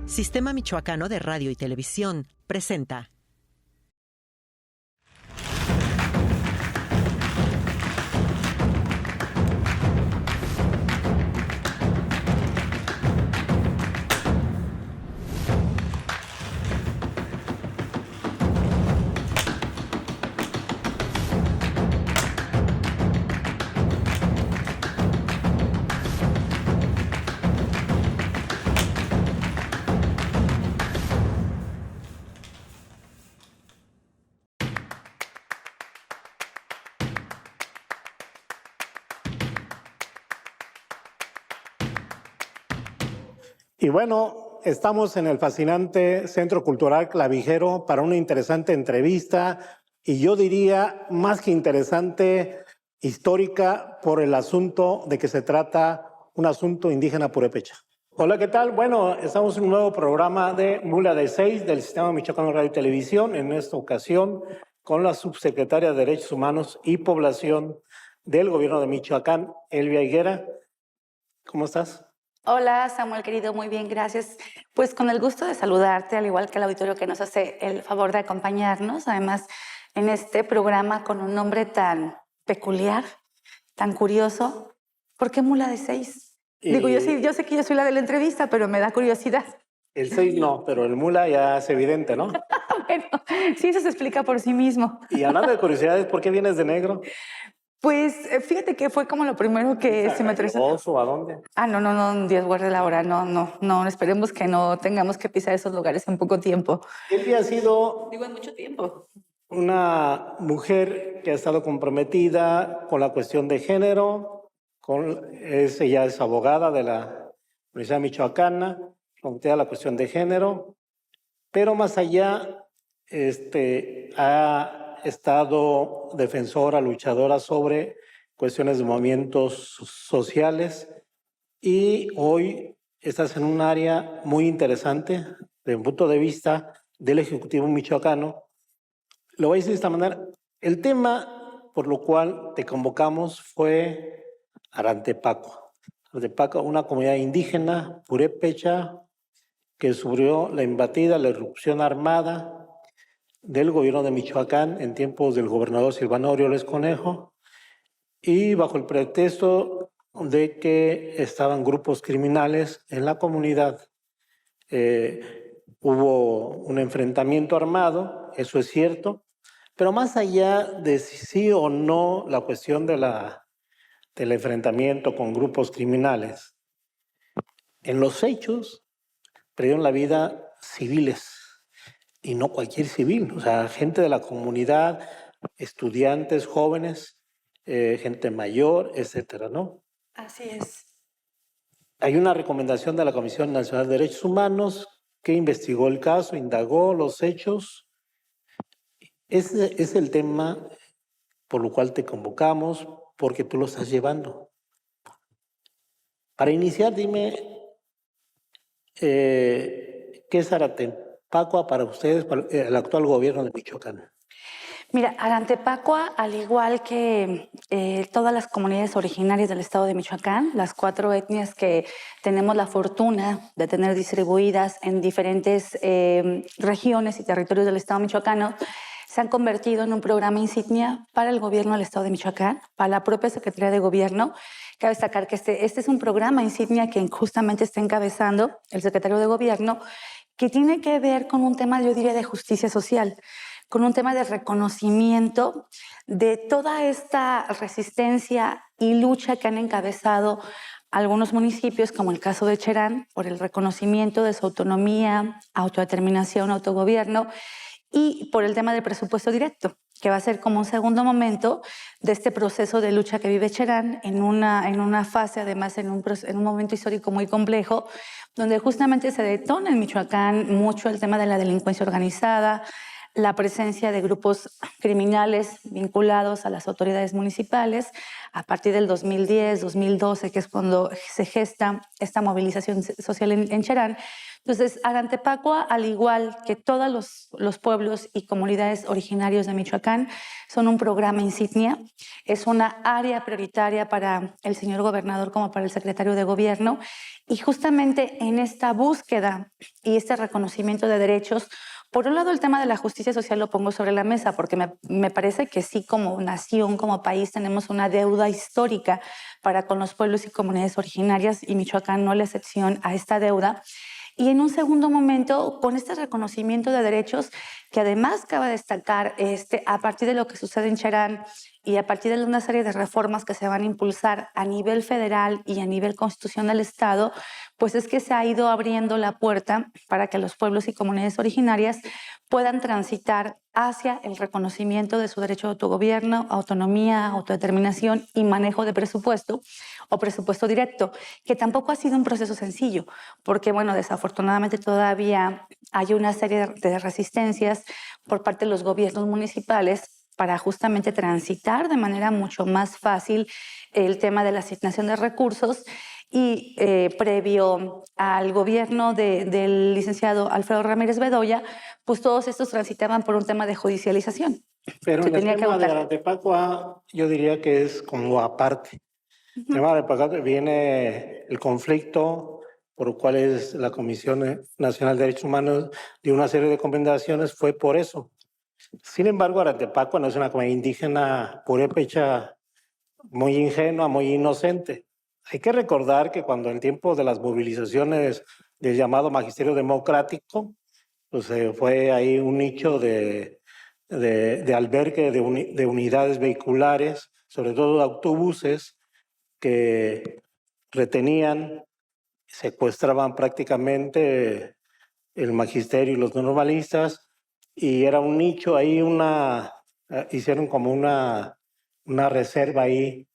Sistema Michoacano de Radio y Televisión presenta. Y bueno, estamos en el fascinante Centro Cultural Clavijero para una interesante entrevista y yo diría más que interesante, histórica por el asunto de que se trata un asunto indígena purépecha. Hola, ¿qué tal? Bueno, estamos en un nuevo programa de Mula de 6 del Sistema Michoacano de Radio y Televisión, en esta ocasión con la subsecretaria de Derechos Humanos y Población del Gobierno de Michoacán, Elvia Higuera. ¿Cómo estás? Hola, Samuel, querido, muy bien, gracias. Pues con el gusto de saludarte, al igual que el auditorio que nos hace el favor de acompañarnos, además en este programa con un nombre tan peculiar, tan curioso. ¿Por qué Mula de 6? Digo, yo sé que yo soy la de la entrevista, pero me da curiosidad. El 6 no, pero el mula ya es evidente, ¿no? Bueno, sí, eso se explica por sí mismo. Y hablando de curiosidades, ¿por qué vienes de negro? Pues fíjate que fue como lo primero que se me atravesó. ¿Oso? ¿A dónde? No, Dios guarde la hora, no, esperemos que no tengamos que pisar esos lugares en poco tiempo. Elvia ha sido... Digo, en mucho tiempo. Una mujer que ha estado comprometida con la cuestión de género, ella es abogada de la Universidad Michoacana, comprometida a la cuestión de género, pero más allá ha estado defensora, luchadora sobre cuestiones de movimientos sociales y hoy estás en un área muy interesante desde un punto de vista del Ejecutivo michoacano. Lo voy a decir de esta manera. El tema por lo cual te convocamos fue Arantepaco. Arantepaco, una comunidad indígena purépecha que sufrió la invadida, la irrupción armada del gobierno de Michoacán en tiempos del gobernador Silvano Aureoles Conejo y bajo el pretexto de que estaban grupos criminales en la comunidad. Hubo un enfrentamiento armado, eso es cierto, pero más allá de si sí o no la cuestión del enfrentamiento con grupos criminales, en los hechos perdieron la vida civiles, y no cualquier civil, o sea, gente de la comunidad, estudiantes, jóvenes, gente mayor, etcétera, ¿no? Así es. Hay una recomendación de la Comisión Nacional de Derechos Humanos que investigó el caso, indagó los hechos. Ese es el tema por lo cual te convocamos, porque tú lo estás llevando. Para iniciar, dime, ¿qué es Arantepaco para ustedes, para el actual gobierno de Michoacán? Mira, Arantepacua, al igual que todas las comunidades originarias del estado de Michoacán, las 4 etnias que tenemos la fortuna de tener distribuidas en diferentes regiones y territorios del estado michoacano, se han convertido en un programa insignia para el gobierno del estado de Michoacán, para la propia Secretaría de Gobierno. Cabe destacar que este es un programa insignia que justamente está encabezando el secretario de Gobierno, que tiene que ver con un tema, yo diría, de justicia social, con un tema de reconocimiento de toda esta resistencia y lucha que han encabezado algunos municipios, como el caso de Cherán, por el reconocimiento de su autonomía, autodeterminación, autogobierno, y por el tema del presupuesto directo, que va a ser como un segundo momento de este proceso de lucha que vive Cherán en una fase, además en un momento histórico muy complejo, donde justamente se detona en Michoacán mucho el tema de la delincuencia organizada, la presencia de grupos criminales vinculados a las autoridades municipales a partir del 2010, 2012, que es cuando se gesta esta movilización social en Cherán. Entonces, Arantepacua, al igual que todos los pueblos y comunidades originarios de Michoacán, son un programa insignia. Es una área prioritaria para el señor gobernador como para el secretario de gobierno. Y justamente en esta búsqueda y este reconocimiento de derechos, por un lado el tema de la justicia social lo pongo sobre la mesa porque me parece que sí, como nación, como país, tenemos una deuda histórica para con los pueblos y comunidades originarias, y Michoacán no es la excepción a esta deuda. Y en un segundo momento, con este reconocimiento de derechos, que además cabe destacar, a partir de lo que sucede en Cherán y a partir de una serie de reformas que se van a impulsar a nivel federal y a nivel constitucional del Estado, pues es que se ha ido abriendo la puerta para que los pueblos y comunidades originarias puedan transitar hacia el reconocimiento de su derecho de autogobierno, autonomía, autodeterminación y manejo de presupuesto o presupuesto directo, que tampoco ha sido un proceso sencillo, porque, bueno, desafortunadamente todavía hay una serie de resistencias por parte de los gobiernos municipales para justamente transitar de manera mucho más fácil el tema de la asignación de recursos. Y previo al gobierno del licenciado Alfredo Ramírez Bedoya, pues todos estos transitaban por un tema de judicialización. Pero Se en el tenía que tema de votar. Arantepacua, yo diría que es como aparte. El tema de Arantepacua viene el conflicto por el cual es la Comisión Nacional de Derechos Humanos dio una serie de recomendaciones, fue por eso. Sin embargo, Arantepacua no es una comunidad indígena purépecha muy ingenua, muy inocente. Hay que recordar que cuando en tiempo de las movilizaciones del llamado Magisterio Democrático, pues fue ahí un nicho de albergue de unidades vehiculares, sobre todo de autobuses, que retenían, secuestraban prácticamente el magisterio y los normalistas, y era un nicho ahí, hicieron como una reserva ahí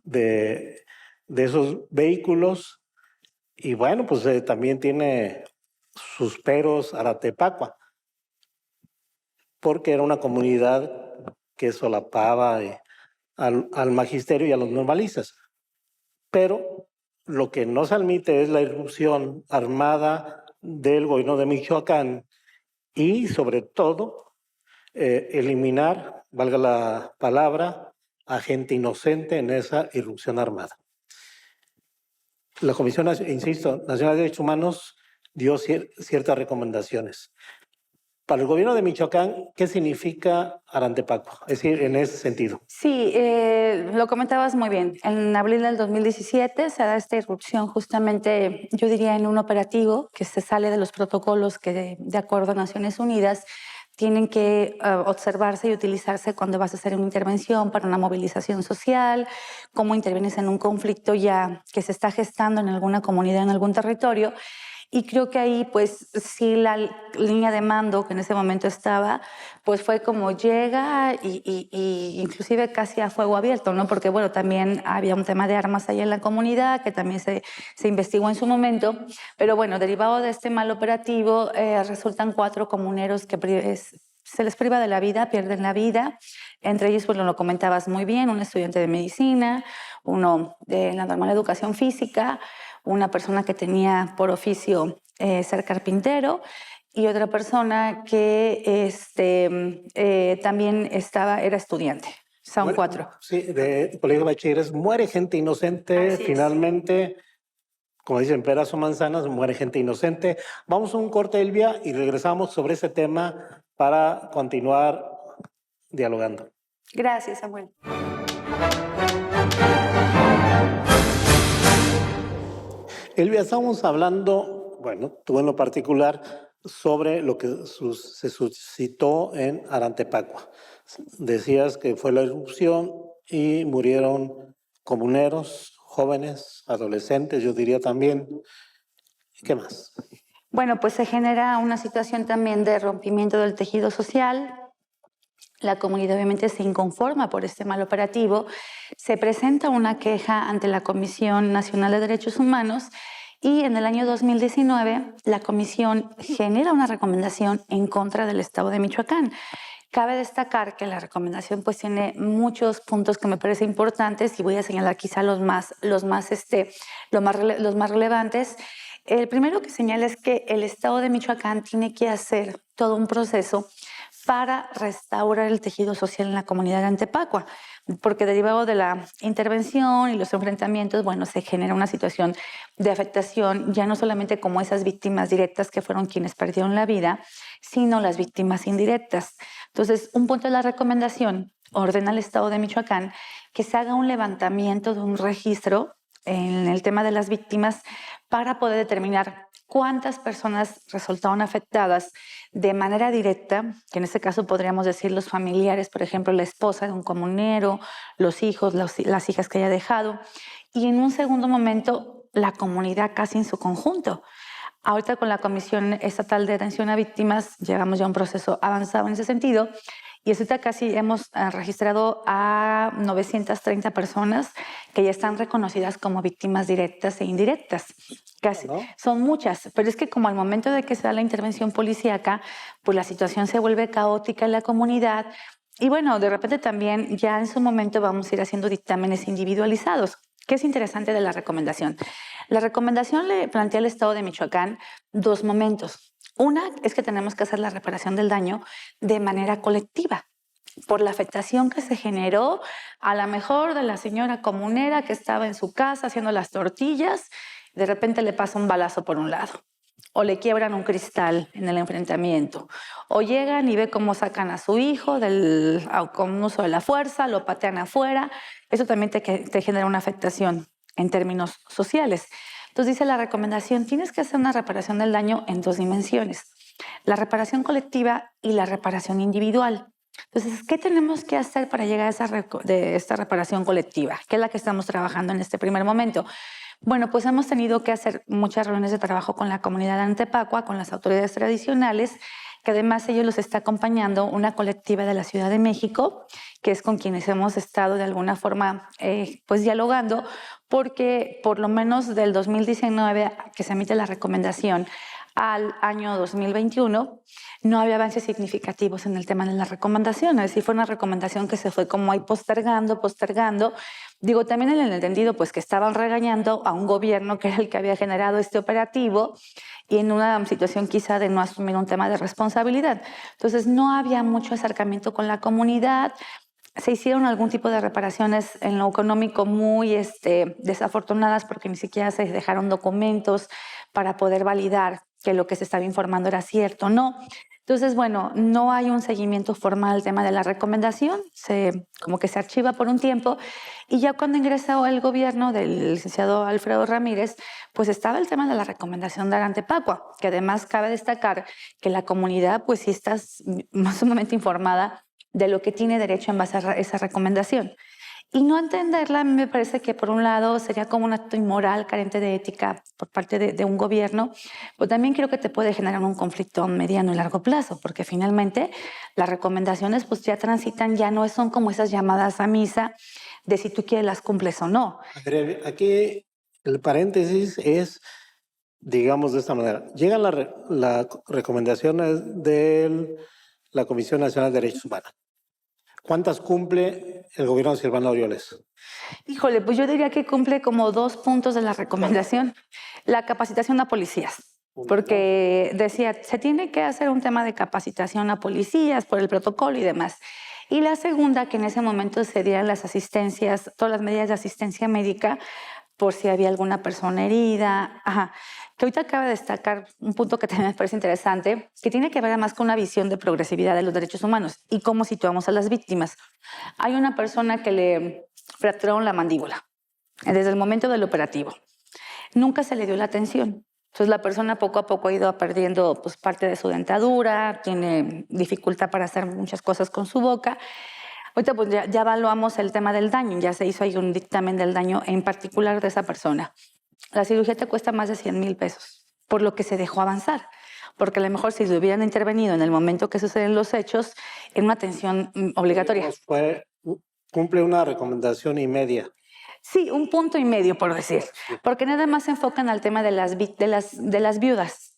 de esos vehículos. Y bueno, pues también tiene sus peros Aratepacua, porque era una comunidad que solapaba al magisterio y a los normalistas. Pero lo que no se admite es la irrupción armada del gobierno de Michoacán y, sobre todo, eliminar, valga la palabra, a gente inocente en esa irrupción armada. La Comisión, insisto, Nacional de Derechos Humanos dio ciertas recomendaciones. Para el gobierno de Michoacán, ¿qué significa Arantepacua? Es decir, en ese sentido. Sí, lo comentabas muy bien. En abril del 2017 se da esta irrupción justamente, yo diría, en un operativo que se sale de los protocolos que, de acuerdo a Naciones Unidas, tienen que observarse y utilizarse cuando vas a hacer una intervención para una movilización social, cómo intervienes en un conflicto ya que se está gestando en alguna comunidad, en algún territorio. Y creo que ahí, pues, sí, la línea de mando que en ese momento estaba, pues fue como llega y inclusive casi a fuego abierto, ¿no? Porque, bueno, también había un tema de armas ahí en la comunidad que también se investigó en su momento. Pero, bueno, derivado de este mal operativo, resultan 4 comuneros que se les priva de la vida, pierden la vida. Entre ellos, pues lo comentabas muy bien, un estudiante de medicina, uno de la normal educación física, una persona que tenía por oficio ser carpintero y otra persona que también era estudiante. Son 4. Sí, de Colegio de Bachilleres, muere gente inocente, Así es. Finalmente, como dicen, peras o manzanas, muere gente inocente. Vamos a un corte, Elvia, y regresamos sobre ese tema para continuar dialogando. Gracias, Samuel. Elvia, estamos hablando, bueno, tú en lo particular, sobre lo que se suscitó en Arantepacua. Decías que fue la irrupción y murieron comuneros, jóvenes, adolescentes, yo diría también. ¿Qué más? Bueno, pues se genera una situación también de rompimiento del tejido social. La comunidad obviamente se inconforma por este mal operativo. Se presenta una queja ante la Comisión Nacional de Derechos Humanos Y en el año 2019, la comisión genera una recomendación en contra del Estado de Michoacán. Cabe destacar que la recomendación pues tiene muchos puntos que me parecen importantes y voy a señalar quizá los más relevantes. El primero que señala es que el Estado de Michoacán tiene que hacer todo un proceso para restaurar el tejido social en la comunidad de Antepacua, porque derivado de la intervención y los enfrentamientos, bueno, se genera una situación de afectación, ya no solamente como esas víctimas directas que fueron quienes perdieron la vida, sino las víctimas indirectas. Entonces, un punto de la recomendación ordena al Estado de Michoacán que se haga un levantamiento de un registro en el tema de las víctimas para poder determinar cuántas personas resultaron afectadas de manera directa, que en este caso podríamos decir los familiares, por ejemplo, la esposa de un comunero, los hijos, las hijas que haya dejado, y en un segundo momento la comunidad casi en su conjunto. Ahorita con la Comisión Estatal de Atención a Víctimas llevamos ya un proceso avanzado en ese sentido y ahorita casi hemos registrado a 930 personas que ya están reconocidas como víctimas directas e indirectas. Casi, ¿no? Son muchas, pero es que como al momento de que se da la intervención policíaca, pues la situación se vuelve caótica en la comunidad y bueno, de repente también ya en su momento vamos a ir haciendo dictámenes individualizados. ¿Qué es interesante de la recomendación? La recomendación le plantea al Estado de Michoacán dos momentos. Una es que tenemos que hacer la reparación del daño de manera colectiva por la afectación que se generó a lo mejor de la señora comunera que estaba en su casa haciendo las tortillas, de repente le pasa un balazo por un lado, o le quiebran un cristal en el enfrentamiento, o llegan y ve cómo sacan a su hijo con uso de la fuerza, lo patean afuera. Eso también te genera una afectación en términos sociales. Entonces dice la recomendación, tienes que hacer una reparación del daño en dos dimensiones, la reparación colectiva y la reparación individual. Entonces, ¿qué tenemos que hacer para llegar a esta reparación colectiva? ¿Qué es la que estamos trabajando en este primer momento? Bueno, pues hemos tenido que hacer muchas reuniones de trabajo con la comunidad de Antepacua, con las autoridades tradicionales, que además ellos los está acompañando una colectiva de la Ciudad de México, que es con quienes hemos estado de alguna forma pues dialogando, porque por lo menos del 2019 que se emite la recomendación al año 2021, no había avances significativos en el tema de la recomendación. Es decir, fue una recomendación que se fue como ahí postergando. Digo, también en el entendido pues que estaban regañando a un gobierno que era el que había generado este operativo y en una situación quizá de no asumir un tema de responsabilidad. Entonces no había mucho acercamiento con la comunidad. Se hicieron algún tipo de reparaciones en lo económico muy desafortunadas porque ni siquiera se dejaron documentos para poder validar que lo que se estaba informando era cierto o no. Entonces, bueno, no hay un seguimiento formal al tema de la recomendación, como que se archiva por un tiempo y ya cuando ingresó el gobierno del licenciado Alfredo Ramírez, pues estaba el tema de la recomendación de Antepacua, que además cabe destacar que la comunidad pues sí está más sumamente informada de lo que tiene derecho en base a esa recomendación. Y no entenderla, a mí me parece que por un lado sería como un acto inmoral, carente de ética por parte de un gobierno, pero también creo que te puede generar un conflicto a mediano y largo plazo, porque finalmente las recomendaciones pues ya transitan, ya no son como esas llamadas a misa de si tú quieres las cumples o no. Aquí el paréntesis es, digamos de esta manera, llegan las recomendaciones de la Comisión Nacional de Derechos Humanos. ¿Cuántas cumple el gobierno de Silvano Aureoles? Híjole, pues yo diría que cumple como 2 puntos de la recomendación. La capacitación a policías, porque decía, se tiene que hacer un tema de capacitación a policías por el protocolo y demás. Y la segunda, que en ese momento se dieran las asistencias, todas las medidas de asistencia médica por si había alguna persona herida. Que ahorita acaba de destacar un punto que también me parece interesante, que tiene que ver además con una visión de progresividad de los derechos humanos y cómo situamos a las víctimas. Hay una persona que le fracturaron la mandíbula desde el momento del operativo. Nunca se le dio la atención. Entonces la persona poco a poco ha ido perdiendo pues, parte de su dentadura, tiene dificultad para hacer muchas cosas con su boca. Ahorita pues ya evaluamos el tema del daño, ya se hizo ahí un dictamen del daño en particular de esa persona. La cirugía te cuesta más de 100,000 pesos, por lo que se dejó avanzar. Porque a lo mejor si le hubieran intervenido en el momento que suceden los hechos, en una atención obligatoria. Cumple una recomendación y media. Sí, 1.5 puntos, por decir, porque nada más se enfocan al tema de las viudas.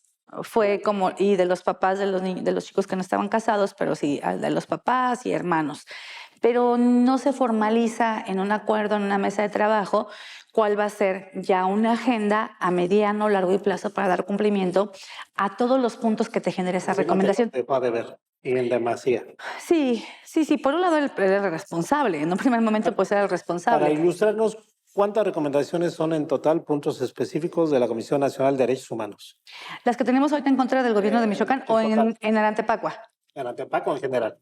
Fue como, y de los papás de los chicos que no estaban casados, pero sí, de los papás y hermanos. Pero no se formaliza en un acuerdo, en una mesa de trabajo, cuál va a ser ya una agenda a mediano, largo y plazo para dar cumplimiento a todos los puntos que te genere esa recomendación. Te va a deber, y en demasía. Sí, por un lado era el responsable, en un primer momento pues era el responsable. Para ilustrarnos, ¿cuántas recomendaciones son en total puntos específicos de la Comisión Nacional de Derechos Humanos? Las que tenemos ahorita en contra del gobierno de Michoacán o en Arantepacua. En Arantepacua en general.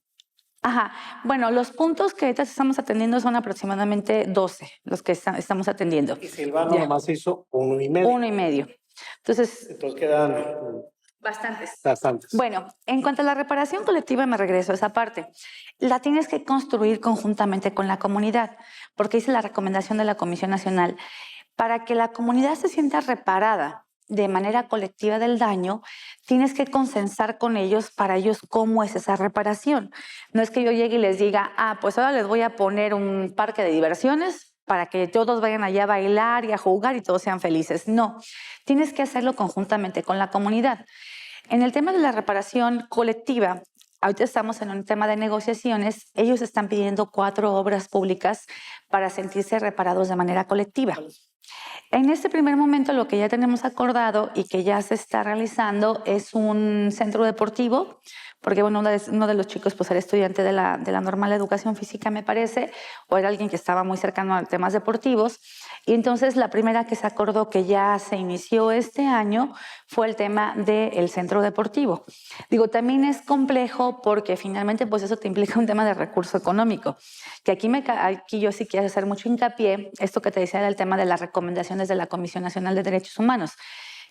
Ajá. Bueno, los puntos que ahorita estamos atendiendo son aproximadamente 12, los que estamos atendiendo. Y Silvano nomás hizo 1.5. 1.5. Entonces quedan bastantes. Bueno, en cuanto a la reparación colectiva, me regreso a esa parte. La tienes que construir conjuntamente con la comunidad, porque dice la recomendación de la Comisión Nacional, para que la comunidad se sienta reparada de manera colectiva del daño, tienes que consensar con ellos para ellos cómo es esa reparación. No es que yo llegue y les diga, pues ahora les voy a poner un parque de diversiones para que todos vayan allá a bailar y a jugar y todos sean felices. No, tienes que hacerlo conjuntamente con la comunidad. En el tema de la reparación colectiva, ahorita estamos en un tema de negociaciones, ellos están pidiendo 4 obras públicas para sentirse reparados de manera colectiva. En este primer momento lo que ya tenemos acordado y que ya se está realizando es un centro deportivo, porque bueno, uno de los chicos pues era estudiante de la normal educación física, me parece, o era alguien que estaba muy cercano a temas deportivos, y entonces la primera que se acordó que ya se inició este año fue el tema del centro deportivo. Digo, también es complejo porque finalmente pues eso te implica un tema de recurso económico, que aquí yo sí quiero hacer mucho hincapié, esto que te decía del tema de las recomendaciones de la Comisión Nacional de Derechos Humanos.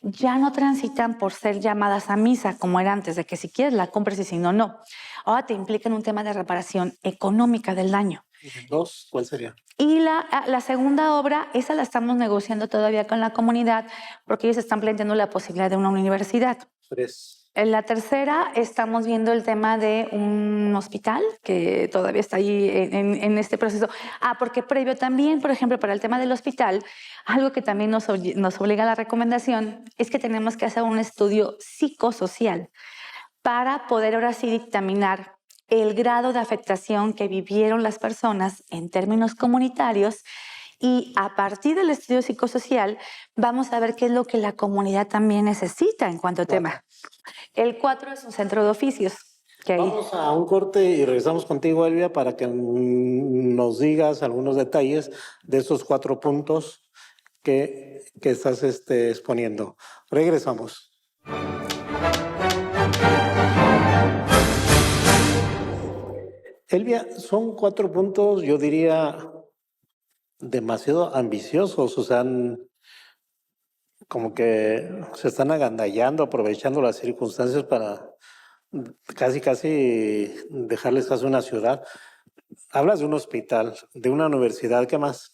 Ya no transitan por ser llamadas a misa como era antes, de que si quieres la compres y si no, no. Ahora te implican un tema de reparación económica del daño. 2, ¿cuál sería? Y la segunda obra, esa la estamos negociando todavía con la comunidad porque ellos están planteando la posibilidad de una universidad. 3. En la tercera estamos viendo el tema de un hospital que todavía está ahí en este proceso. Porque previo también, por ejemplo, para el tema del hospital, algo que también nos obliga a la recomendación es que tenemos que hacer un estudio psicosocial para poder ahora sí dictaminar el grado de afectación que vivieron las personas en términos comunitarios. Y a partir del estudio psicosocial vamos a ver qué es lo que la comunidad también necesita en cuanto a tema. El 4 es un centro de oficios. Vamos a un corte y regresamos contigo, Elvia, para que nos digas algunos detalles de esos 4 puntos que estás exponiendo. Regresamos. Elvia, son 4 puntos, yo diría, demasiado ambiciosos, o sea, como que se están agandallando, aprovechando las circunstancias para casi dejarles caso a una ciudad. Hablas de un hospital, de una universidad, ¿qué más?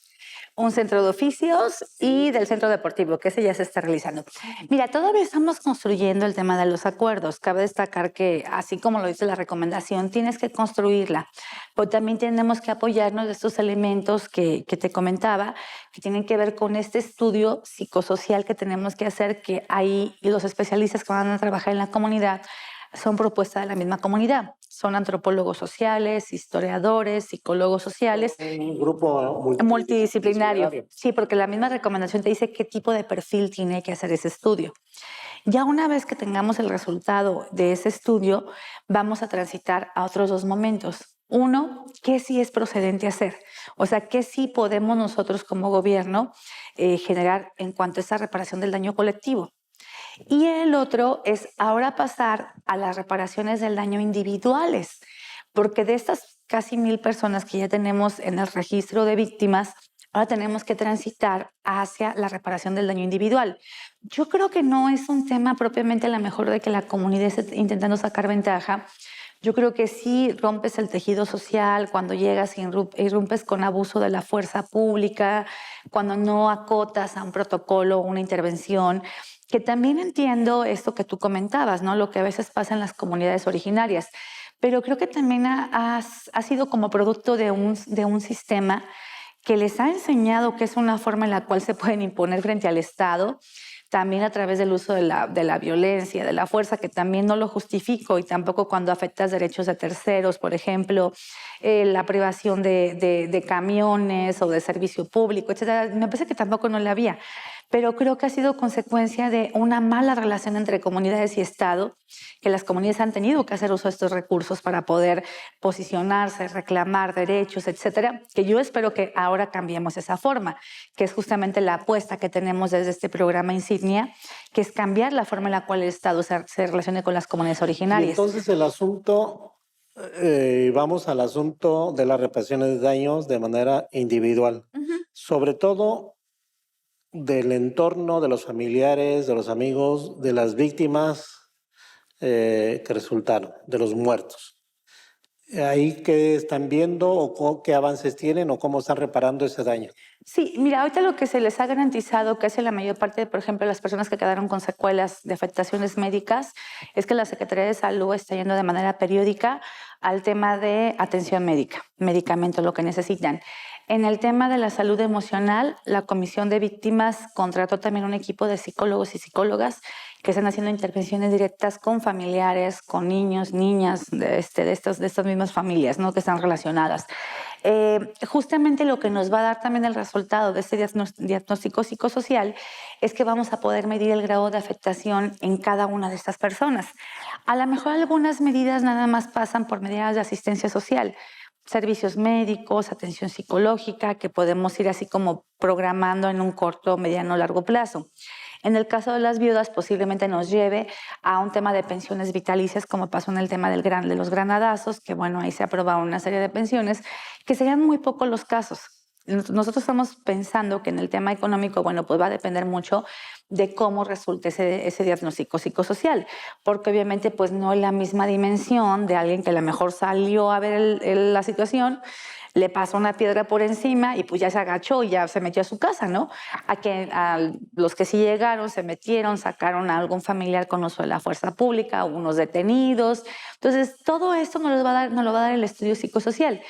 Un centro de oficios y del centro deportivo, que ese ya se está realizando. Mira, todavía estamos construyendo el tema de los acuerdos. Cabe destacar que, así como lo dice la recomendación, tienes que construirla, pero también tenemos que apoyarnos de estos elementos que te comentaba, que tienen que ver con este estudio psicosocial que tenemos que hacer, que ahí los especialistas que van a trabajar en la comunidad son propuestas de la misma comunidad. Son antropólogos sociales, historiadores, psicólogos sociales. Un grupo multidisciplinario. Sí, porque la misma recomendación te dice qué tipo de perfil tiene que hacer ese estudio. Ya una vez que tengamos el resultado de ese estudio, vamos a transitar a otros 2 momentos. Uno, ¿qué sí es procedente hacer? O sea, ¿qué sí podemos nosotros como gobierno generar en cuanto a esa reparación del daño colectivo? Y el otro es ahora pasar a las reparaciones del daño individuales, porque de estas casi 1,000 personas que ya tenemos en el registro de víctimas, ahora tenemos que transitar hacia la reparación del daño individual. Yo creo que no es un tema propiamente a lo mejor de que la comunidad esté intentando sacar ventaja. Yo creo que sí rompes el tejido social cuando llegas y irrumpes con abuso de la fuerza pública, cuando no acotas a un protocolo, una intervención, que también entiendo esto que tú comentabas, ¿no? Lo que a veces pasa en las comunidades originarias, pero creo que también ha sido como producto de un sistema que les ha enseñado que es una forma en la cual se pueden imponer frente al Estado, también a través del uso de la violencia, de la fuerza, que también no lo justifico, y tampoco cuando afectas derechos de terceros, por ejemplo, la privación de camiones o de servicio público, etcétera. Me parece que tampoco no la había, pero creo que ha sido consecuencia de una mala relación entre comunidades y Estado, que las comunidades han tenido que hacer uso de estos recursos para poder posicionarse, reclamar derechos, etcétera, que yo espero que ahora cambiemos esa forma, que es justamente la apuesta que tenemos desde este programa insignia, que es cambiar la forma en la cual el Estado se relacione con las comunidades Y originarias. entonces el asunto, vamos al asunto de las reparaciones de daños de manera individual, sobre todo del entorno, de los familiares, de los amigos, de las víctimas que resultaron, de los muertos. ¿Ahí qué están viendo o qué avances tienen o cómo están reparando ese daño? Sí, mira, ahorita lo que se les ha garantizado, que hace la mayor parte, por ejemplo, las personas que quedaron con secuelas de afectaciones médicas, es que la Secretaría de Salud está yendo de manera periódica al tema de atención médica, medicamentos, lo que necesitan. En el tema de la salud emocional, la Comisión de Víctimas contrató también un equipo de psicólogos y psicólogas que están haciendo intervenciones directas con familiares, con niños, niñas de estas mismas familias, ¿no?, que están relacionadas. Justamente lo que nos va a dar también el resultado de este diagnóstico psicosocial es que vamos a poder medir el grado de afectación en cada una de estas personas. A lo mejor algunas medidas nada más pasan por medidas de asistencia social, servicios médicos, atención psicológica, que podemos ir así como programando en un corto, mediano, largo plazo. En el caso de las viudas, posiblemente nos lleve a un tema de pensiones vitalicias, como pasó en el tema de los granadazos, que bueno, ahí se aprobaron una serie de pensiones, que serían muy pocos los casos. Nosotros estamos pensando que en el tema económico, bueno, pues va a depender mucho de cómo resulte ese diagnóstico psicosocial, porque obviamente pues no es la misma dimensión de alguien que a lo mejor salió a ver la situación, le pasó una piedra por encima y pues ya se agachó y ya se metió a su casa, ¿no? A los que sí llegaron, se metieron, sacaron a algún familiar con uso de la fuerza pública, unos detenidos. Entonces, todo esto nos lo va a dar el estudio psicosocial.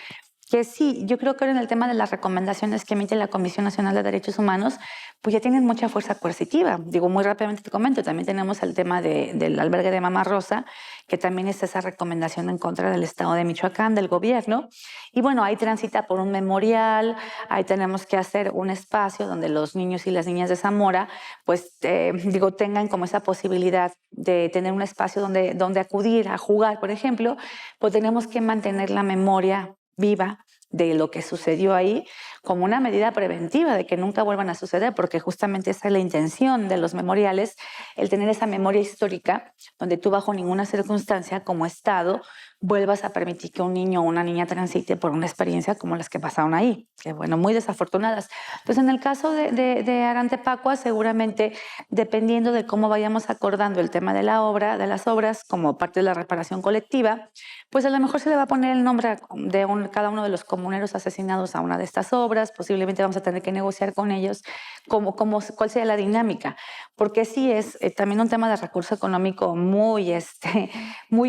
Que sí, yo creo que ahora en el tema de las recomendaciones que emite la Comisión Nacional de Derechos Humanos, pues ya tienen mucha fuerza coercitiva. Digo, muy rápidamente te comento, también tenemos el tema del albergue de Mama Rosa, que también es esa recomendación en contra del Estado de Michoacán, del gobierno. Y bueno, ahí transita por un memorial, ahí tenemos que hacer un espacio donde los niños y las niñas de Zamora, pues tengan como esa posibilidad de tener un espacio donde acudir a jugar, por ejemplo, pues tenemos que mantener la memoria viva de lo que sucedió ahí como una medida preventiva de que nunca vuelvan a suceder, porque justamente esa es la intención de los memoriales, el tener esa memoria histórica donde tú bajo ninguna circunstancia como Estado vuelvas a permitir que un niño o una niña transite por una experiencia como las que pasaron ahí, que bueno, muy desafortunadas. Entonces, en el caso de Arantepacua, seguramente dependiendo de cómo vayamos acordando el tema de las obras como parte de la reparación colectiva, pues a lo mejor se le va a poner el nombre de cada uno de los comuneros asesinados a una de estas obras, posiblemente vamos a tener que negociar con ellos cuál sería la dinámica, porque sí es también un tema de recurso económico muy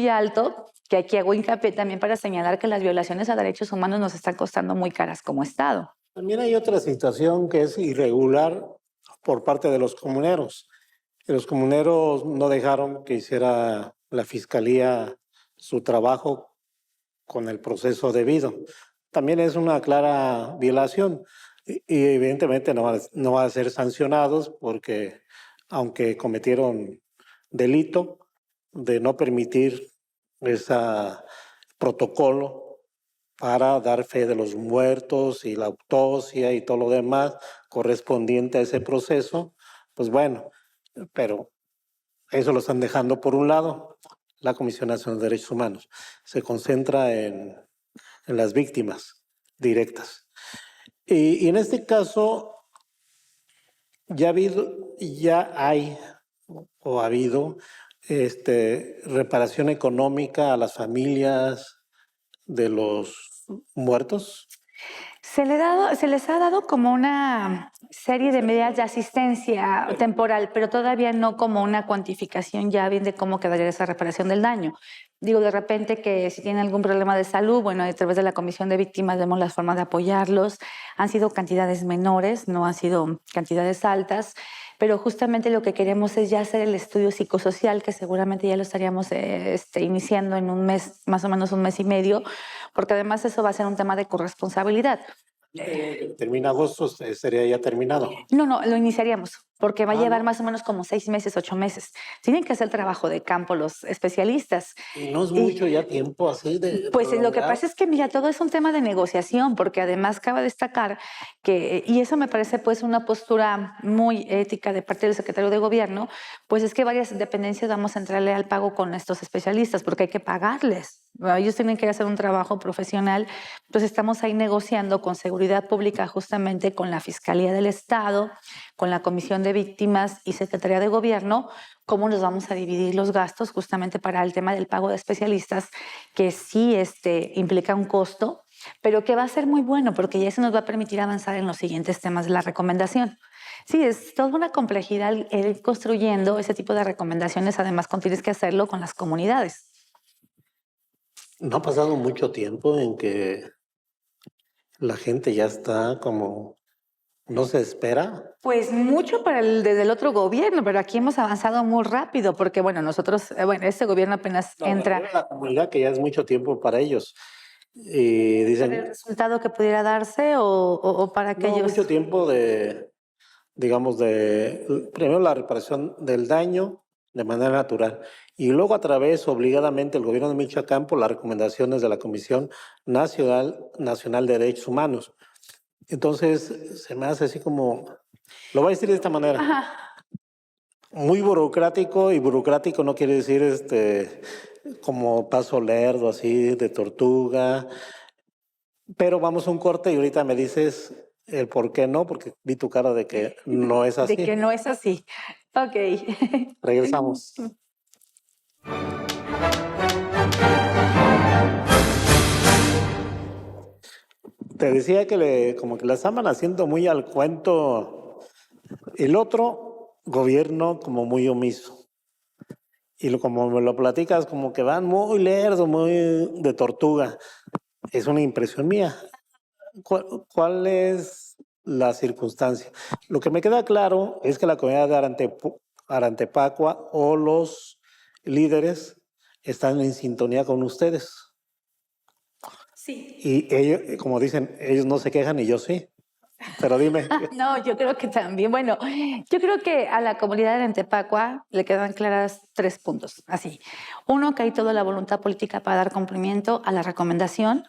alto, que aquí hago hincapié también para señalar que las violaciones a derechos humanos nos están costando muy caras como Estado. También hay otra situación que es irregular por parte de los comuneros. Los comuneros no dejaron que hiciera la fiscalía su trabajo con el proceso debido. También es una clara violación y evidentemente no van a ser sancionados porque aunque cometieron delito de no permitir ese protocolo para dar fe de los muertos y la autopsia y todo lo demás correspondiente a ese proceso, pues bueno, pero eso lo están dejando por un lado. La Comisión Nacional de Derechos Humanos se concentra en las víctimas directas. Y en este caso ya hay o ha habido reparación económica a las familias de los muertos. Se les ha dado como una serie de medidas de asistencia temporal, pero todavía no como una cuantificación ya bien de cómo quedaría esa reparación del daño. Digo, de repente que si tienen algún problema de salud, bueno, a través de la Comisión de Víctimas vemos las formas de apoyarlos. Han sido cantidades menores, no han sido cantidades altas, pero justamente lo que queremos es ya hacer el estudio psicosocial, que seguramente ya lo estaríamos iniciando en un mes, más o menos un mes y medio, porque además eso va a ser un tema de corresponsabilidad. Termina agosto, sería ya terminado. No, lo iniciaríamos, porque va a llevar no. más o menos como 6 meses, 8 meses. Tienen que hacer trabajo de campo los especialistas. Y no es mucho ya tiempo así de... Pues lo que pasa es que, mira, todo es un tema de negociación, porque además cabe destacar que, y eso me parece pues una postura muy ética de parte del secretario de Gobierno, pues es que varias dependencias vamos a entrarle al pago con estos especialistas, porque hay que pagarles. Ellos tienen que hacer un trabajo profesional, entonces estamos ahí negociando con Seguridad Pública, justamente con la Fiscalía del Estado, con la Comisión de Víctimas y Secretaría de Gobierno, cómo nos vamos a dividir los gastos justamente para el tema del pago de especialistas, que sí implica un costo, pero que va a ser muy bueno porque ya eso nos va a permitir avanzar en los siguientes temas de la recomendación. Sí, es toda una complejidad el ir construyendo ese tipo de recomendaciones, además tienes que hacerlo con las comunidades. No ha pasado mucho tiempo en que la gente ya está como, no se espera. Pues mucho desde el otro gobierno, pero aquí hemos avanzado muy rápido porque, bueno, nosotros, este gobierno apenas entra. La comunidad que ya es mucho tiempo para ellos. Y dicen... ¿Para el resultado que pudiera darse o para que ellos...? Mucho tiempo digamos, primero la reparación del daño de manera natural y luego a través, obligadamente, el gobierno de Michoacán por las recomendaciones de la Comisión Nacional de Derechos Humanos. Entonces, se me hace así como, lo voy a decir de esta manera, Ajá. muy burocrático, y burocrático no quiere decir como paso lerdo, así, de tortuga, pero vamos a un corte y ahorita me dices el por qué no, porque vi tu cara de que no es así. De que no es así. Ok. Regresamos. Te decía que como que la estaban haciendo muy al cuento. El otro gobierno como muy omiso. Y como me lo platicas, como que van muy lerdos, muy de tortuga. Es una impresión mía. ¿Cuál es la circunstancia? Lo que me queda claro es que la comunidad de Arantepacua o los líderes están en sintonía con ustedes. Sí. Y ellos, como dicen, ellos no se quejan y yo sí. Pero dime. No, yo creo que también. Bueno, yo creo que a la comunidad de Antepacua le quedan claras 3 puntos. Así. 1, que hay toda la voluntad política para dar cumplimiento a la recomendación.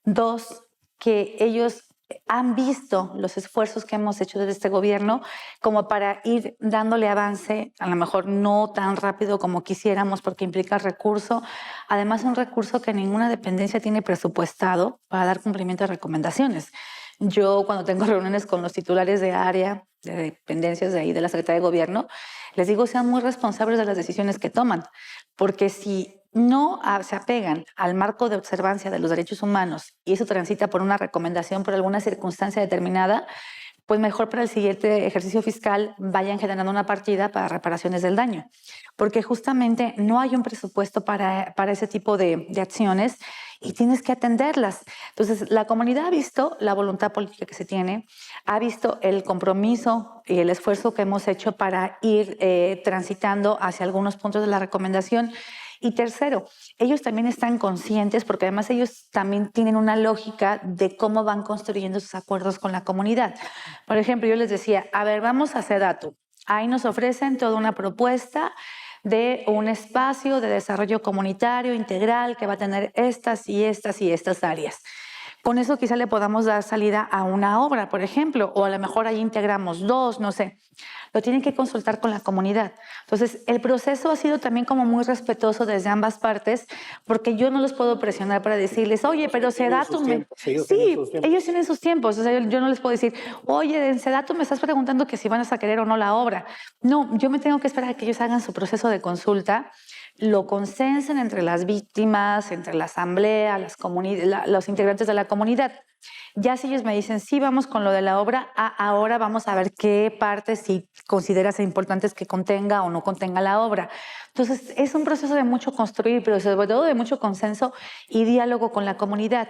2, que ellos han visto los esfuerzos que hemos hecho desde este gobierno como para ir dándole avance, a lo mejor no tan rápido como quisiéramos porque implica recurso, además un recurso que ninguna dependencia tiene presupuestado para dar cumplimiento a recomendaciones. Yo cuando tengo reuniones con los titulares de área, de dependencias de ahí de la Secretaría de Gobierno, les digo sean muy responsables de las decisiones que toman, porque si no se apegan al marco de observancia de los derechos humanos y eso transita por una recomendación por alguna circunstancia determinada, pues mejor para el siguiente ejercicio fiscal vayan generando una partida para reparaciones del daño, porque justamente no hay un presupuesto para ese tipo de acciones y tienes que atenderlas. Entonces, la comunidad ha visto la voluntad política que se tiene, ha visto el compromiso y el esfuerzo que hemos hecho para ir transitando hacia algunos puntos de la recomendación. Y tercero, ellos también están conscientes, porque además ellos también tienen una lógica de cómo van construyendo sus acuerdos con la comunidad. Por ejemplo, yo les decía, a ver, vamos a SEDATU. Ahí nos ofrecen toda una propuesta de un espacio de desarrollo comunitario integral que va a tener estas y estas y estas áreas. Con eso quizá le podamos dar salida a una obra, por ejemplo, o a lo mejor ahí integramos 2, no sé. Lo tienen que consultar con la comunidad. Entonces, el proceso ha sido también como muy respetuoso desde ambas partes, porque yo no los puedo presionar para decirles, oye, pero SEDATU... Sí, ellos tienen sus tiempos. O sea, yo no les puedo decir, oye, en SEDATU me estás preguntando que si van a querer o no la obra. No, yo me tengo que esperar a que ellos hagan su proceso de consulta, lo consensen entre las víctimas, entre la asamblea, los integrantes de la comunidad. Ya si ellos me dicen, sí, vamos con lo de la obra, ahora vamos a ver qué partes si consideras importantes que contenga o no contenga la obra. Entonces, es un proceso de mucho construir, pero sobre todo de mucho consenso y diálogo con la comunidad.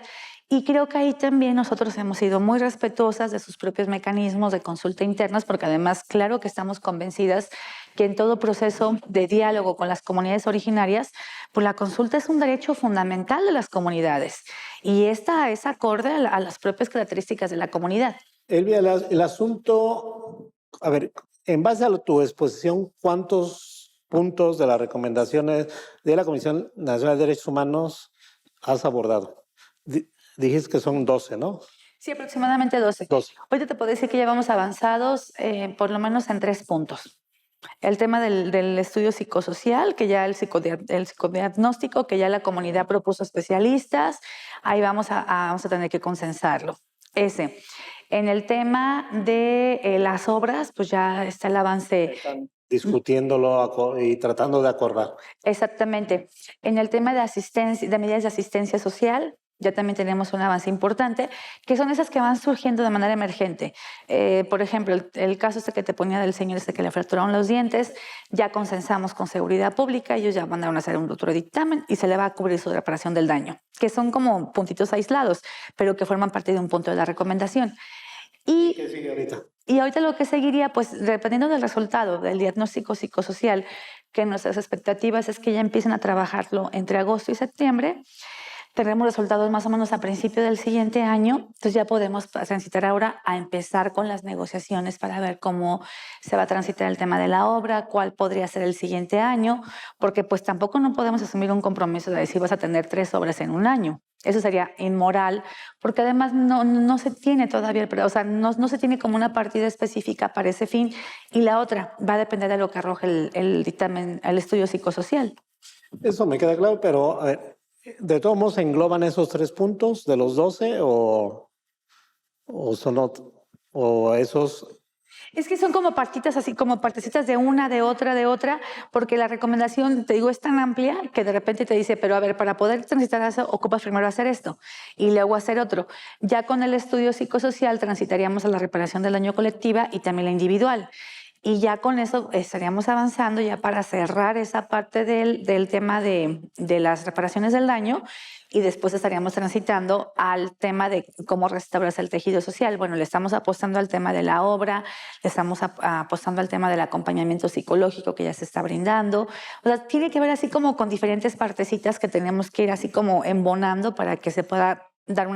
Y creo que ahí también nosotros hemos sido muy respetuosas de sus propios mecanismos de consulta internas, porque además, claro que estamos convencidas que en todo proceso de diálogo con las comunidades originarias, pues la consulta es un derecho fundamental de las comunidades y esta es acorde a las propias características de la comunidad. Elvia, el asunto, a ver, en base a tu exposición, ¿cuántos puntos de las recomendaciones de la Comisión Nacional de Derechos Humanos has abordado? Dijiste que son 12, ¿no? Sí, aproximadamente 12. 12. Ahorita te puedo decir que ya vamos avanzados por lo menos en 3 puntos. El tema del estudio psicosocial, que ya el psicodiagnóstico, que ya la comunidad propuso especialistas, ahí vamos a tener que consensarlo. Ese. En el tema de las obras, pues ya está el avance. Están discutiéndolo y tratando de acordar. Exactamente. En el tema de asistencia, de medidas de asistencia social, ya también tenemos un avance importante, que son esas que van surgiendo de manera emergente. Por ejemplo, el caso este que te ponía del señor este que le fracturaron los dientes, ya consensamos con Seguridad Pública, ellos ya mandaron a hacer un otro dictamen y se le va a cubrir su reparación del daño, que son como puntitos aislados, pero que forman parte de un punto de la recomendación. ¿Qué sigue ahorita? Y ahorita lo que seguiría, pues dependiendo del resultado del diagnóstico psicosocial, que nuestras expectativas es que ya empiecen a trabajarlo entre agosto y septiembre. Tendremos resultados más o menos a principio del siguiente año, entonces ya podemos transitar ahora a empezar con las negociaciones para ver cómo se va a transitar el tema de la obra, cuál podría ser el siguiente año, porque pues tampoco no podemos asumir un compromiso de decir vas a tener 3 obras en un año. Eso sería inmoral, porque además no se tiene todavía, o sea, no se tiene como una partida específica para ese fin, y la otra va a depender de lo que arroje el dictamen, el estudio psicosocial. Eso me queda claro, pero a ver, ¿de todos modos se engloban esos 3 puntos de los 12 o esos? Es que son como partitas, así como partecitas de una, de otra, porque la recomendación, te digo, es tan amplia que de repente te dice, pero a ver, para poder transitar eso, ocupas primero hacer esto y luego hacer otro. Ya con el estudio psicosocial transitaríamos a la reparación del daño colectiva y también la individual. Y ya con eso estaríamos avanzando ya para cerrar esa parte del tema de las reparaciones del daño y después estaríamos transitando al tema de cómo restaurarse el tejido social. Bueno, le estamos apostando al tema de la obra, le estamos apostando al tema del acompañamiento psicológico que ya se está brindando. O sea, tiene que ver así como con diferentes partecitas que tenemos que ir así como embonando para que se pueda dar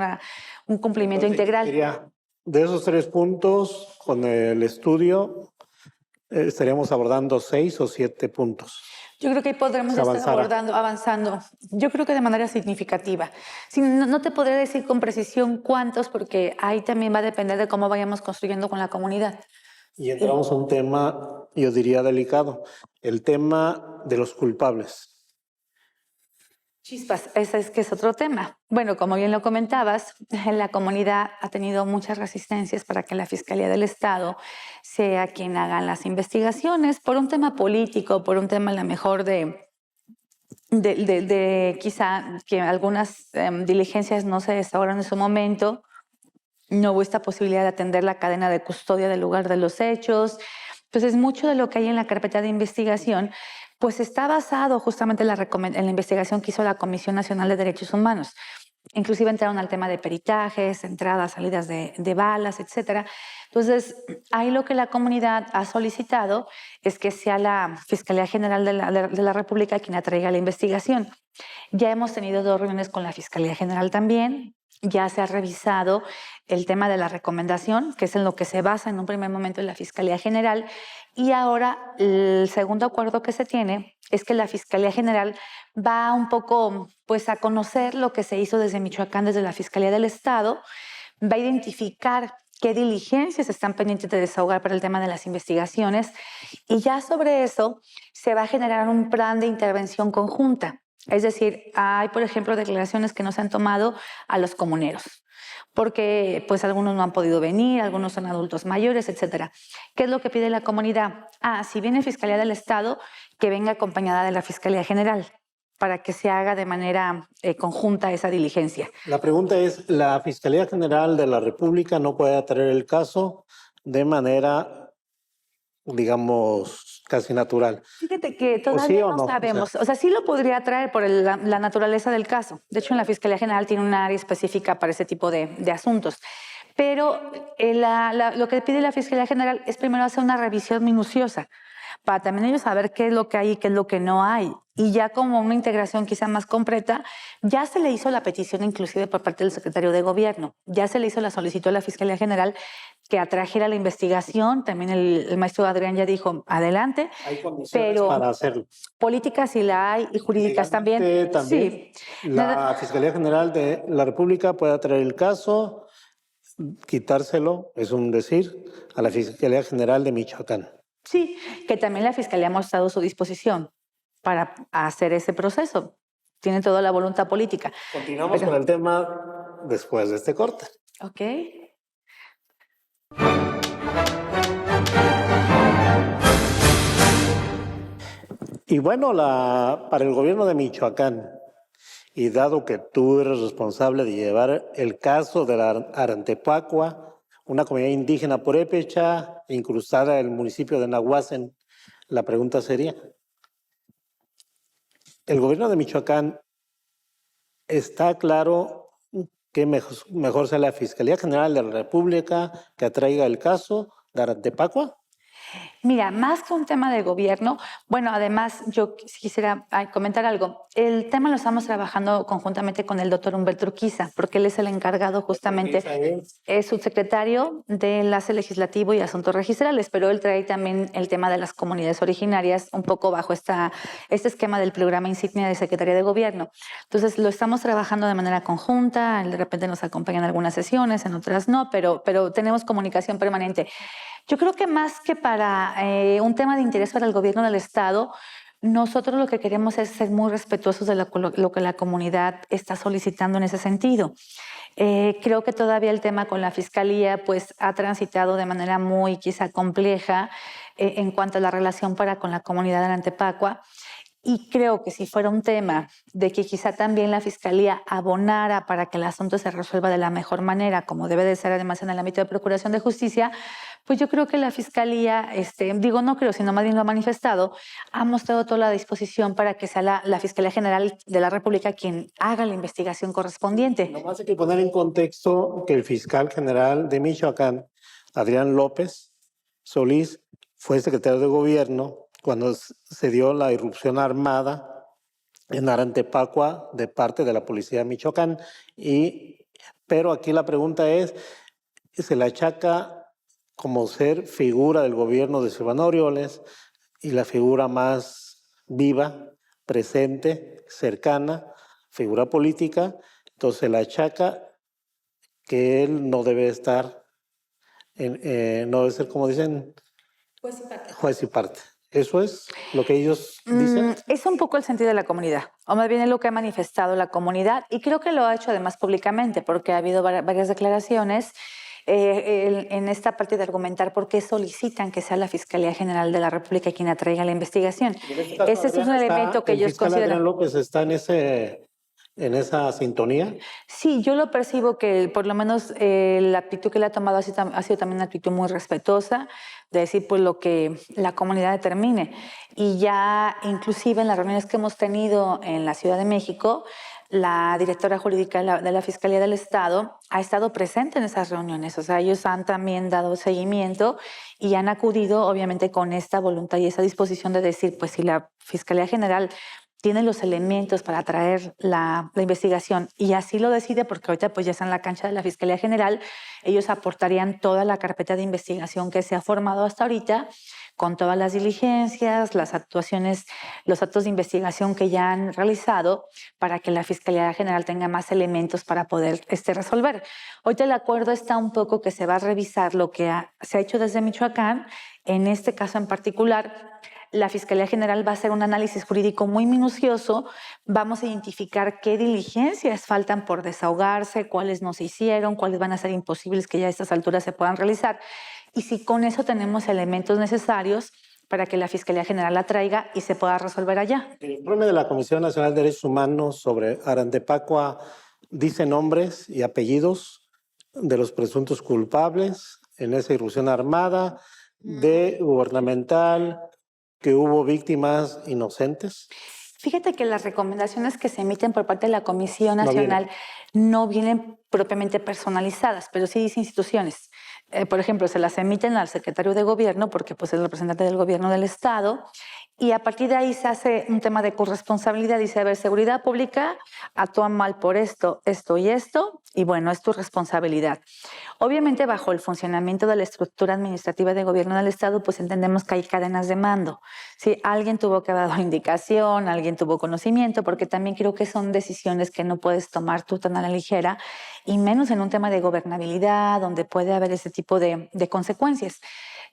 un cumplimiento integral. De esos 3 puntos, con el estudio, estaríamos abordando 6 o 7 puntos. Yo creo que ahí podremos estar avanzando. Yo creo que de manera significativa. No te podré decir con precisión cuántos, porque ahí también va a depender de cómo vayamos construyendo con la comunidad. Y entramos a un tema, yo diría, delicado, el tema de los culpables. Chispas, ese es que es otro tema. Bueno, como bien lo comentabas, la comunidad ha tenido muchas resistencias para que la Fiscalía del Estado sea quien haga las investigaciones por un tema político, por un tema a lo mejor de quizá que algunas diligencias no se desahogaron en su momento, no hubo esta posibilidad de atender la cadena de custodia del lugar de los hechos. Entonces, mucho de lo que hay en la carpeta de investigación pues está basado justamente en la investigación que hizo la Comisión Nacional de Derechos Humanos. Inclusive entraron al tema de peritajes, entradas, salidas de balas, etc. Entonces, ahí lo que la comunidad ha solicitado es que sea la Fiscalía General de la República quien atraiga la investigación. Ya hemos tenido 2 reuniones con la Fiscalía General también. Ya se ha revisado el tema de la recomendación, que es en lo que se basa en un primer momento en la Fiscalía General, y ahora el segundo acuerdo que se tiene es que la Fiscalía General va un poco pues, a conocer lo que se hizo desde Michoacán, desde la Fiscalía del Estado, va a identificar qué diligencias están pendientes de desahogar para el tema de las investigaciones, y ya sobre eso se va a generar un plan de intervención conjunta. Es decir, hay, por ejemplo, declaraciones que no se han tomado a los comuneros, porque pues algunos no han podido venir, algunos son adultos mayores, etc. ¿Qué es lo que pide la comunidad? Si viene Fiscalía del Estado, que venga acompañada de la Fiscalía General. para que se haga de manera conjunta esa diligencia. La pregunta es, ¿la Fiscalía General de la República no puede traer el caso de manera, digamos, casi natural? Fíjate que ¿O todavía sí o no no? sabemos. O sea, sí lo podría traer por la naturaleza del caso. De hecho, en la Fiscalía General tiene un área específica para ese tipo de asuntos. Pero lo que pide la Fiscalía General es primero hacer una revisión minuciosa para también ellos saber qué es lo que hay y qué es lo que no hay. Y ya como una integración quizá más completa, ya se le hizo la petición inclusive por parte del secretario de Gobierno, ya se le hizo la solicitud a la Fiscalía General que atrajera la investigación. También el maestro Adrián ya dijo, adelante. Hay condiciones pero para hacerlo. Políticas sí la hay y jurídicas también. También Sí. la Fiscalía General de la República puede traer el caso, quitárselo, es un decir, a la Fiscalía General de Michoacán. Sí, que también la Fiscalía ha mostrado su disposición para hacer ese proceso. Tiene toda la voluntad política. Continuamos con el tema después de este corte. Ok. Y bueno, para el gobierno de Michoacán, y dado que tú eres responsable de llevar el caso de la Arantepacua, una comunidad indígena purépecha incrustada en el municipio de Nahuasen, la pregunta sería, ¿el gobierno de Michoacán está claro que mejor sea la Fiscalía General de la República que atraiga el caso de Arantepacua? Mira, más que un tema de gobierno, bueno, además yo quisiera comentar algo. El tema lo estamos trabajando conjuntamente con el doctor Humberto Urquiza, porque él es el encargado justamente, es subsecretario de Enlace Legislativo y Asuntos Registrales, pero él trae también el tema de las comunidades originarias un poco bajo este esquema del programa insignia de Secretaría de Gobierno. Entonces lo estamos trabajando de manera conjunta, de repente nos acompañan en algunas sesiones, en otras no, pero tenemos comunicación permanente. Yo creo que más que para un tema de interés para el gobierno del Estado, nosotros lo que queremos es ser muy respetuosos de lo que la comunidad está solicitando en ese sentido. Creo que todavía el tema con la Fiscalía pues, ha transitado de manera muy quizá compleja en cuanto a la relación con la comunidad de Arantepacua. Y creo que si fuera un tema de que quizá también la Fiscalía abonara para que el asunto se resuelva de la mejor manera, como debe de ser además en el ámbito de Procuración de Justicia, pues yo creo que la Fiscalía, no creo, sino más bien lo ha manifestado, ha mostrado toda la disposición para que sea la Fiscalía General de la República quien haga la investigación correspondiente. Nomás hay que poner en contexto que el fiscal general de Michoacán, Adrián López Solís, fue secretario de Gobierno cuando se dio la irrupción armada en Arantepacua de parte de la policía de Michoacán. Pero aquí la pregunta es, ¿se le achaca como ser figura del gobierno de Silvano Aureoles y la figura más viva, presente, cercana, figura política? Entonces se le achaca que él no debe estar, no debe ser, como dicen, juez y parte. ¿Eso es lo que ellos dicen? Es un poco el sentido de la comunidad, o más bien es lo que ha manifestado la comunidad, y creo que lo ha hecho además públicamente, porque ha habido varias declaraciones en esta parte de argumentar por qué solicitan que sea la Fiscalía General de la República quien atraiga la investigación. Ese es un elemento que ellos consideran. ¿Adrián López está en esa sintonía? Sí, yo lo percibo que por lo menos la actitud que le ha tomado ha sido también una actitud muy respetuosa, de decir pues lo que la comunidad determine. Y ya inclusive en las reuniones que hemos tenido en la Ciudad de México, la directora jurídica de la Fiscalía del Estado ha estado presente en esas reuniones. O sea, ellos han también dado seguimiento y han acudido obviamente con esta voluntad y esa disposición de decir, pues si la Fiscalía General tiene los elementos para traer la investigación y así lo decide, porque ahorita pues ya está en la cancha de la Fiscalía General, ellos aportarían toda la carpeta de investigación que se ha formado hasta ahorita, con todas las diligencias, las actuaciones, los actos de investigación que ya han realizado para que la Fiscalía General tenga más elementos para poder resolver. Ahorita el acuerdo está un poco que se va a revisar lo que se ha hecho desde Michoacán, en este caso en particular. La Fiscalía General va a hacer un análisis jurídico muy minucioso, vamos a identificar qué diligencias faltan por desahogarse, cuáles no se hicieron, cuáles van a ser imposibles que ya a estas alturas se puedan realizar. Y si con eso tenemos elementos necesarios, para que la Fiscalía General la traiga y se pueda resolver allá. El informe de la Comisión Nacional de Derechos Humanos sobre Arantepacua dice nombres y apellidos de los presuntos culpables en esa irrupción armada, de gubernamental, que hubo víctimas inocentes. Fíjate que las recomendaciones que se emiten por parte de la Comisión Nacional no vienen propiamente personalizadas, pero sí dice instituciones. Por ejemplo, se las emiten al secretario de gobierno, porque pues, es el representante del gobierno del Estado, y a partir de ahí se hace un tema de corresponsabilidad. Dice, a ver, seguridad pública actúa mal por esto, esto y esto, y bueno, es tu responsabilidad. Obviamente, bajo el funcionamiento de la estructura administrativa de gobierno del Estado, pues entendemos que hay cadenas de mando. Si alguien tuvo que haber dado indicación, alguien tuvo conocimiento, porque también creo que son decisiones que no puedes tomar tú tan a la ligera, y menos en un tema de gobernabilidad, donde puede haber ese tipo de consecuencias.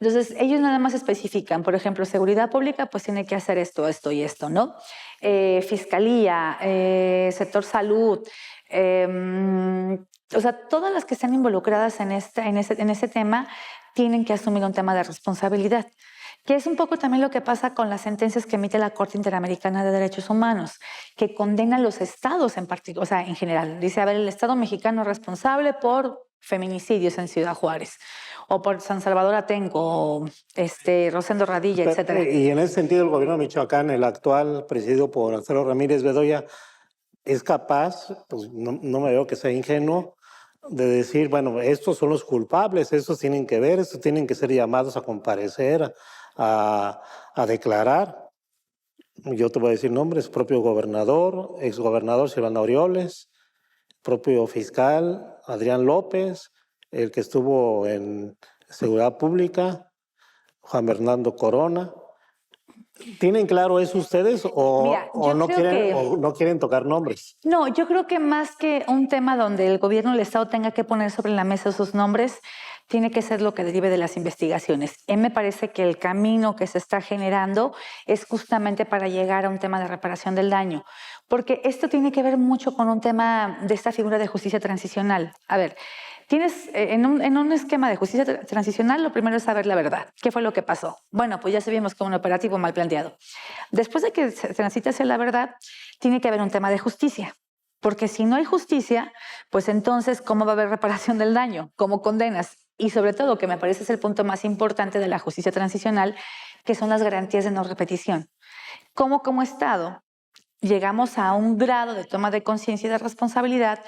Entonces, ellos nada más especifican, por ejemplo, seguridad pública, pues tiene que hacer esto, esto y esto, ¿no? Fiscalía, sector salud, o sea, todas las que están involucradas en ese tema tienen que asumir un tema de responsabilidad, que es un poco también lo que pasa con las sentencias que emite la Corte Interamericana de Derechos Humanos, que condena a los estados en particular, o sea, en general. Dice, a ver, el Estado mexicano es responsable por feminicidios en Ciudad Juárez, o por San Salvador Atenco, Rosendo Radilla, etcétera. Y en ese sentido, el gobierno de Michoacán, el actual, presidido por Alfredo Ramírez Bedoya, es capaz, pues no me veo que sea ingenuo, de decir, bueno, estos son los culpables, estos tienen que ver, estos tienen que ser llamados a comparecer, a declarar. Yo te voy a decir nombres, propio gobernador, exgobernador Silvano Aureoles, propio fiscal Adrián López, el que estuvo en Seguridad Pública, Juan Bernardo Corona. ¿Tienen claro eso ustedes o no quieren tocar nombres? No, yo creo que más que un tema donde el gobierno del Estado tenga que poner sobre la mesa sus nombres, tiene que ser lo que derive de las investigaciones. A mí me parece que el camino que se está generando es justamente para llegar a un tema de reparación del daño, porque esto tiene que ver mucho con un tema de esta figura de justicia transicional. A ver, tienes en un esquema de justicia transicional, lo primero es saber la verdad. ¿Qué fue lo que pasó? Bueno, pues ya sabíamos que un operativo mal planteado. Después de que se transite hacia la verdad, tiene que haber un tema de justicia. Porque si no hay justicia, pues entonces, ¿cómo va a haber reparación del daño? ¿Cómo condenas? Y sobre todo, que me parece es el punto más importante de la justicia transicional, que son las garantías de no repetición. ¿Cómo como Estado llegamos a un grado de toma de conciencia y de responsabilidad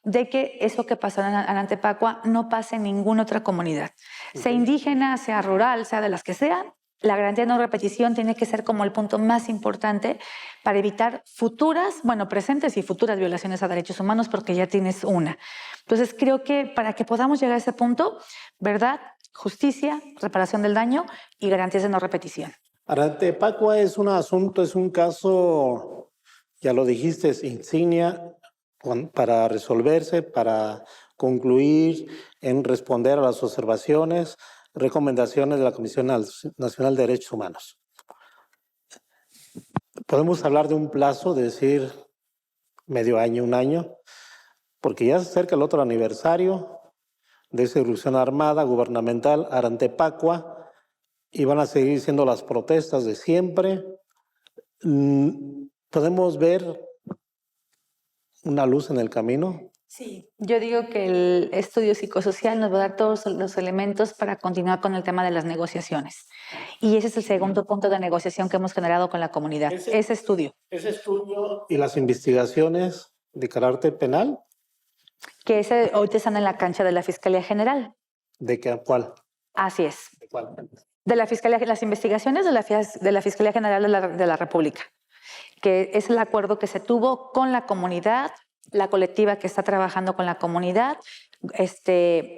de que eso que pasó en Arantepacua no pase en ninguna otra comunidad? Sea indígena, sea rural, sea de las que sean, la garantía de no repetición tiene que ser como el punto más importante para evitar presentes y futuras violaciones a derechos humanos, porque ya tienes una. Entonces, creo que para que podamos llegar a ese punto, verdad, justicia, reparación del daño y garantías de no repetición. Arantepacua es un caso, ya lo dijiste, es insignia para resolverse, para concluir en responder a las observaciones, recomendaciones de la Comisión Nacional de Derechos Humanos. Podemos hablar de un plazo, de decir medio año, un año, porque ya se acerca el otro aniversario de esa irrupción armada gubernamental Arantepacua y van a seguir siendo las protestas de siempre. ¿Podemos ver una luz en el camino? Sí, yo digo que el estudio psicosocial nos va a dar todos los elementos para continuar con el tema de las negociaciones. Y ese es el segundo punto de negociación que hemos generado con la comunidad, ese estudio. Ese estudio y las investigaciones de carácter penal. Que ahorita están en la cancha de la Fiscalía General. ¿De cuál? Así es. ¿De cuál? De la Fiscalía, las investigaciones de la Fiscalía General de la República, que es el acuerdo que se tuvo con la comunidad, la colectiva que está trabajando con la comunidad,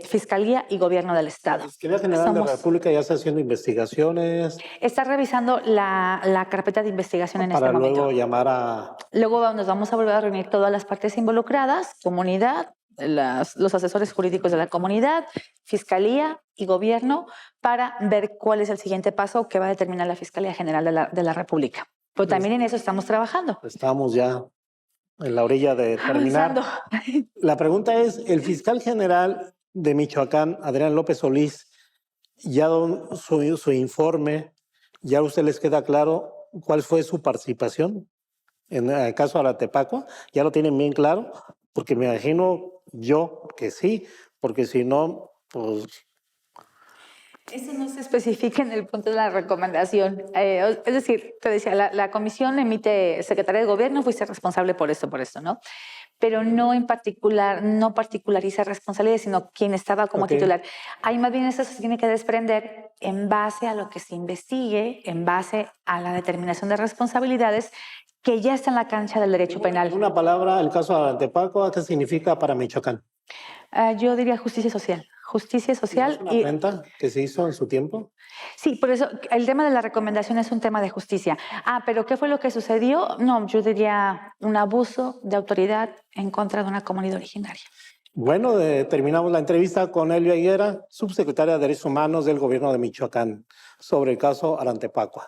Fiscalía y Gobierno del Estado. La Fiscalía General de la República ya está haciendo investigaciones. Está revisando la carpeta de investigación en este momento. Para luego llamar a... Luego nos vamos a volver a reunir todas las partes involucradas, comunidad, los asesores jurídicos de la comunidad, Fiscalía y Gobierno, para ver cuál es el siguiente paso que va a determinar la Fiscalía General de la República. Pero también en eso estamos trabajando. Estamos ya en la orilla de terminar. La pregunta es, el fiscal general de Michoacán, Adrián López Solís, ya dio su informe ¿Ya a usted les queda claro cuál fue su participación en el caso Arantepaco? ¿Ya lo tienen bien claro? Porque me imagino yo que sí, porque si no, pues... Eso no se especifica en el punto de la recomendación. Es decir, te decía, la comisión emite Secretaría de Gobierno, fuiste responsable por esto, ¿no? Pero no en particular, no particulariza responsabilidades, sino quien estaba como titular. Ahí más bien eso se tiene que desprender en base a lo que se investigue, en base a la determinación de responsabilidades que ya está en la cancha del derecho penal. Una palabra, el caso Arantepaco, ¿qué significa para Michoacán? Yo diría justicia social. Justicia social. ¿Es una afrenta que se hizo en su tiempo? Sí, por eso el tema de la recomendación es un tema de justicia. ¿Pero qué fue lo que sucedió? No, yo diría un abuso de autoridad en contra de una comunidad originaria. Bueno, terminamos la entrevista con Elvia Higuera, subsecretaria de Derechos Humanos del Gobierno de Michoacán, sobre el caso Arantepaco.